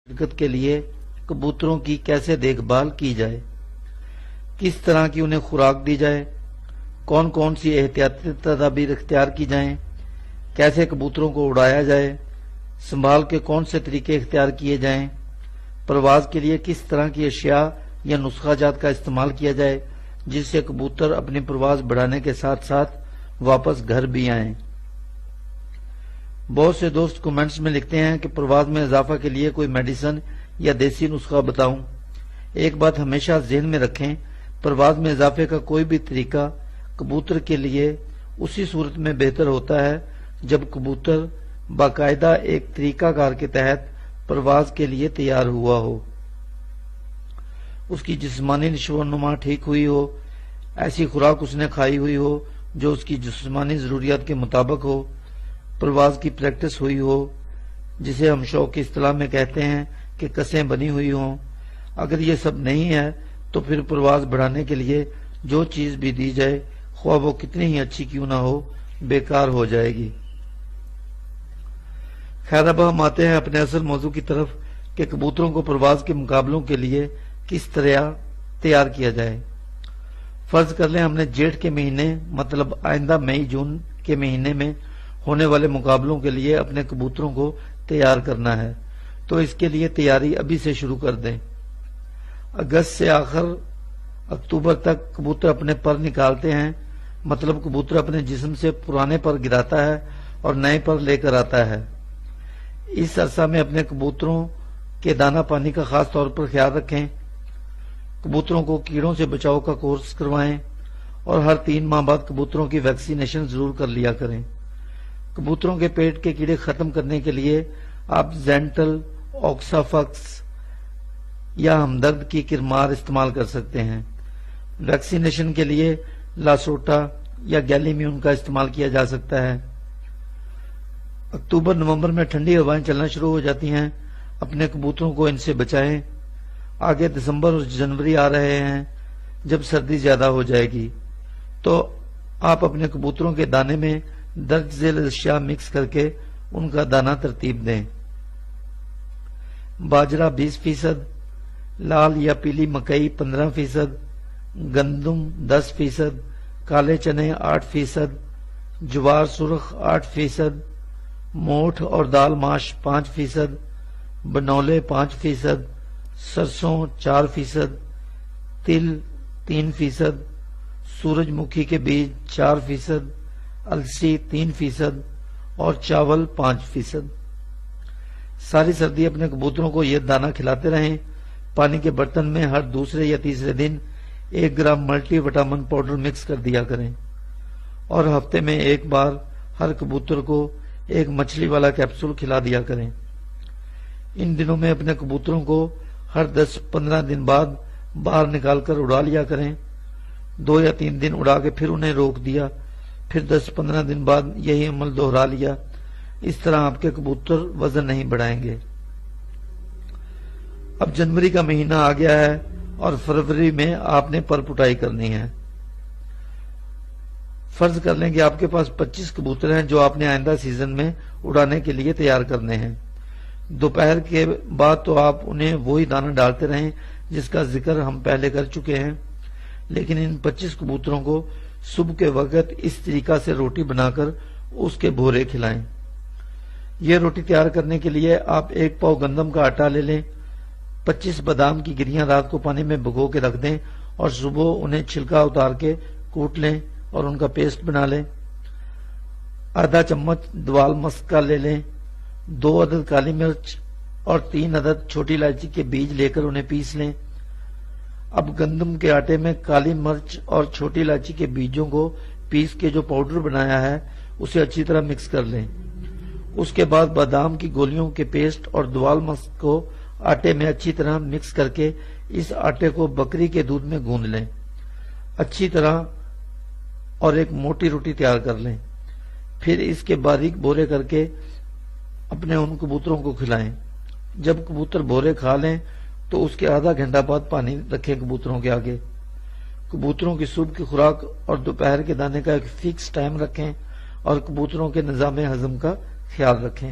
حرکت کے لیے کبوتروں کی کیسے دیکھ بھال کی جائے، کس طرح کی انہیں خوراک دی جائے، کون کون سی احتیاطی تدابیر اختیار کی جائیں، کیسے کبوتروں کو اڑایا جائے، سنبھال کے کون سے طریقے اختیار کیے جائیں، پرواز کے لیے کس طرح کی اشیاء یا نسخہ جات کا استعمال کیا جائے جس سے کبوتر اپنی پرواز بڑھانے کے ساتھ ساتھ واپس گھر بھی آئیں۔ بہت سے دوست کمنٹس میں لکھتے ہیں کہ پرواز میں اضافہ کے لیے کوئی میڈیسن یا دیسی نسخہ بتاؤں۔ ایک بات ہمیشہ ذہن میں رکھیں، پرواز میں اضافے کا کوئی بھی طریقہ کبوتر کے لیے اسی صورت میں بہتر ہوتا ہے جب کبوتر باقاعدہ ایک طریقہ کار کے تحت پرواز کے لیے تیار ہوا ہو، اس کی جسمانی نشو و نما ٹھیک ہوئی ہو، ایسی خوراک اس نے کھائی ہوئی ہو جو اس کی جسمانی ضروریات کے مطابق ہو، پرواز کی پریکٹس ہوئی ہو جسے ہم شوق کی اصطلاح میں کہتے ہیں کہ کسیں بنی ہوئی ہوں۔ اگر یہ سب نہیں ہے تو پھر پرواز بڑھانے کے لیے جو چیز بھی دی جائے خواہ وہ کتنی ہی اچھی کیوں نہ ہو بیکار ہو جائے گی۔ خیر اب ہم آتے ہیں اپنے اصل موضوع کی طرف کہ کبوتروں کو پرواز کے مقابلوں کے لیے کس طرح تیار کیا جائے۔ فرض کر لیں ہم نے جیٹھ کے مہینے مطلب آئندہ مئی جون کے مہینے میں ہونے والے مقابلوں کے لیے اپنے کبوتروں کو تیار کرنا ہے تو اس کے لیے تیاری ابھی سے شروع کر دیں۔ اگست سے آخر اکتوبر تک کبوتر اپنے پر نکالتے ہیں، مطلب کبوتر اپنے جسم سے پرانے پر گراتا ہے اور نئے پر لے کر آتا ہے۔ اس عرصہ میں اپنے کبوتروں کے دانہ پانی کا خاص طور پر خیال رکھیں، کبوتروں کو کیڑوں سے بچاؤ کا کورس کروائیں اور ہر 3 ماہ بعد کبوتروں کی ویکسینیشن ضرور کر لیا کریں۔ کبوتروں کے پیٹ کے کیڑے ختم کرنے کے لیے آپ زینٹل، آکسافکس یا ہمدرد کی کرمار استعمال کر سکتے ہیں۔ ویکسینیشن کے لیے لاسوٹا یا گیلیمیون کا استعمال کیا جا سکتا ہے۔ اکتوبر نومبر میں ٹھنڈی ہوائیں چلنا شروع ہو جاتی ہیں، اپنے کبوتروں کو ان سے بچائیں۔ آگے دسمبر اور جنوری آ رہے ہیں، جب سردی زیادہ ہو جائے گی تو آپ اپنے کبوتروں کے دانے میں درج ذیل اشیاء مکس کر کے ان کا دانہ ترتیب دیں۔ باجرہ 20%، لال یا پیلی مکئی 15%، گندم 10%، کالے چنے 8%، جوار سرخ 8%، موٹھ اور دال ماش 5%، بنولے 5%، سرسوں 4%، تل 3%، سورج مکھی کے بیج 4%، السی 3% اور چاول 5%۔ ساری سردی اپنے کبوتروں کو یہ دانہ کھلاتے رہیں۔ پانی کے برتن میں ہر دوسرے یا تیسرے دن 1 gram multi vitamin powder mix کر دیا کریں اور ہفتے میں ایک بار ہر کبوتر کو ایک مچھلی والا کیپسول کھلا دیا کریں۔ ان دنوں میں اپنے کبوتروں کو ہر 10-15 دن بعد باہر نکال کر اڑا لیا کریں۔ 2 یا 3 دن اڑا کے پھر انہیں روک دیا، پھر 10-15 دن بعد یہی عمل دوہرا لیا۔ اس طرح آپ کے کبوتر وزن نہیں بڑھائیں گے۔ اب جنوری کا مہینہ آ گیا ہے اور فروری میں آپ نے پر پٹائی کرنی ہے۔ فرض کر لیں کہ آپ کے پاس 25 کبوتر ہیں جو آپ نے آئندہ سیزن میں اڑانے کے لیے تیار کرنے ہیں۔ دوپہر کے بعد تو آپ انہیں وہی دانہ ڈالتے رہیں جس کا ذکر ہم پہلے کر چکے ہیں، لیکن ان 25 کبوتروں کو صبح کے وقت اس طریقہ سے روٹی بنا کر اس کے بھورے کھلائیں۔ یہ روٹی تیار کرنے کے لیے آپ 1 پاؤ گندم کا آٹا لے لیں، 25 بادام کی گریاں رات کو پانی میں بھگو کے رکھ دیں اور صبح انہیں چھلکا اتار کے کوٹ لیں اور ان کا پیسٹ بنا لیں۔ آدھا چمچ دوال مسکا لے لیں، 2 عدد کالی مرچ اور 3 عدد چھوٹی الائچی کے بیج لے کر انہیں پیس لیں۔ اب گندم کے آٹے میں کالی مرچ اور چھوٹی الائچی کے بیجوں کو پیس کے جو پاؤڈر بنایا ہے اسے اچھی طرح مکس کر لیں۔ اس کے بعد بادام کی گولیوں کے پیسٹ اور دوال مسک کو آٹے میں اچھی طرح مکس کر کے اس آٹے کو بکری کے دودھ میں گوندھ لیں اچھی طرح اور ایک موٹی روٹی تیار کر لیں۔ پھر اس کے باریک بورے کر کے اپنے ان کبوتروں کو کھلائیں۔ جب کبوتر بورے کھا لیں تو اس کے آدھا گھنٹہ بعد پانی رکھیں کبوتروں کے آگے۔ کبوتروں کی صبح کی خوراک اور دوپہر کے دانے کا ایک فکس ٹائم رکھیں اور کبوتروں کے نظام ہضم کا خیال رکھیں۔